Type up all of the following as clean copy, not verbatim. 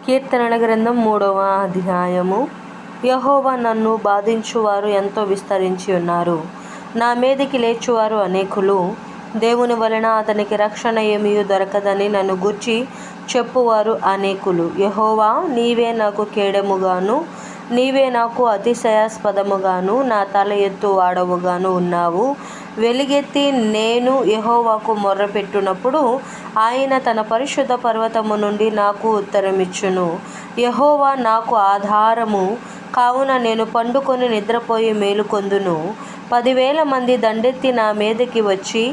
కీర్తనల గ్రంథం 3వ అధ్యాయము. యెహోవా నన్ను బాధించువారు ఎంతో విస్తరించి ఉన్నారు, నా మీదికి లేచువారు అనేకులు. దేవుని వలన అతనికి రక్షణ ఏమీ దొరకదని నన్ను గూర్చి చెప్పువారు అనేకులు. యెహోవా, నీవే నాకు కేడెముగాను, నీవే నాకు అతిశయాస్పదముగాను, నా తల ఎత్తు వాడవుగాను ఉన్నావు. వెలుగెత్తి నేను యెహోవాకు మొర్రపెట్టునప్పుడు ఆయన తన పరిశుద్ధ పర్వతము నుండి నాకు ఉత్తరమిచ్చును. యెహోవా నాకు ఆధారము కావున నేను పండుకొని నిద్రపోయి మేలుకొందును. 10,000 మంది దండెత్తి నా మీదకి వచ్చి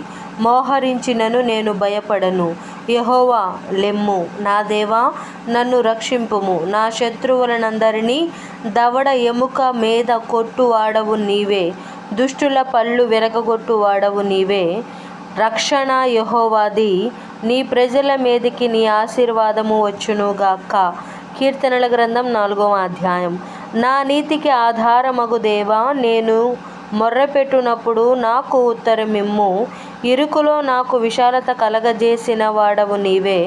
మోహరించినను నేను భయపడను. యెహోవా, లెమ్ము, నా దేవా, నన్ను రక్షింపుము. నా శత్రువులనందరినీ దవడ ఎముక మీద కొట్టువాడవు నీవే, దుష్టుల పళ్ళు విరగగొట్టువాడవు నీవే. రక్షణ యెహోవాది, నీ ప్రజల మీదికి నీ ఆశీర్వాదము వచ్చునుగాక. కీర్తనల గ్రంథం 4వ అధ్యాయం. నా నీతికి ఆధారమగు దేవా, నేను మొర్రపెట్టునప్పుడు నాకు ఉత్తరమిమ్ము. ఇరుకులో నాకు విశాలత కలగజేసిన వాడవు నీవే.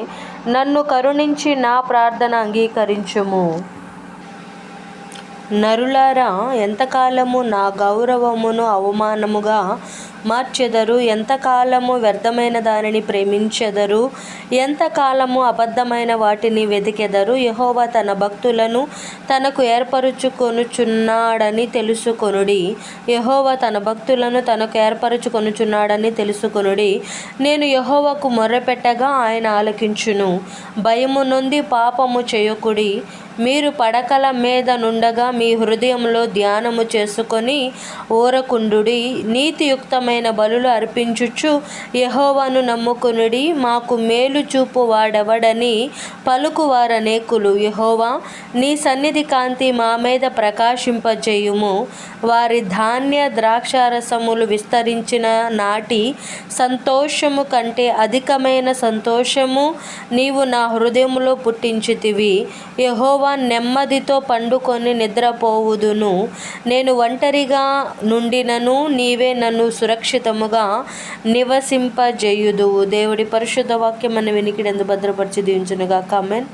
నన్ను కరుణించి నా ప్రార్థన అంగీకరించుము. నరులారా, ఎంతకాలము నా గౌరవమును అవమానముగా మార్చెదరు? ఎంతకాలము వ్యర్థమైన దానిని ప్రేమించెదరు? ఎంతకాలము అబద్ధమైన వాటిని వెతికెదరు? యెహోవా తన భక్తులను తనకు ఏర్పరచుకొనుచున్నాడని తెలుసుకొనుడి. యెహోవా తన భక్తులను తనకు ఏర్పరచుకొనుచున్నాడని తెలుసుకొనుడి. నేను యెహోవాకు మొర్రపెట్టగా ఆయన ఆలకించును. భయము నొంది పాపము చేయకుడి. మీరు పడకల మీద నుండగా మీ హృదయంలో ధ్యానము చేసుకొని ఊరకుండుడి. నీతియుక్తమైన బలులు అర్పించుచు యెహోవాను నమ్ముకొనుడి. మాకు మేలు చూపు వాడెవడని పలుకువారనేకులు. యెహోవా, నీ సన్నిధి కాంతి మా మీద ప్రకాశింపజేయుము. వారి ధాన్య ద్రాక్షారసములు విస్తరించిన నాటి సంతోషము కంటే అధికమైన సంతోషము నీవు నా హృదయములో పుట్టించితివి. యెహోవా, నెమ్మదితో పండుకొని నిద్రపోవుదును. నేను ఒంటరిగా నుండినను నీవే నన్ను సురక్షితముగా నివసింపజేయుదువు. దేవుడి పరిశుద్ధ వాక్యం మన వినికిడందు భద్రపరిచి దీవించునుగాక. ఆమేన్.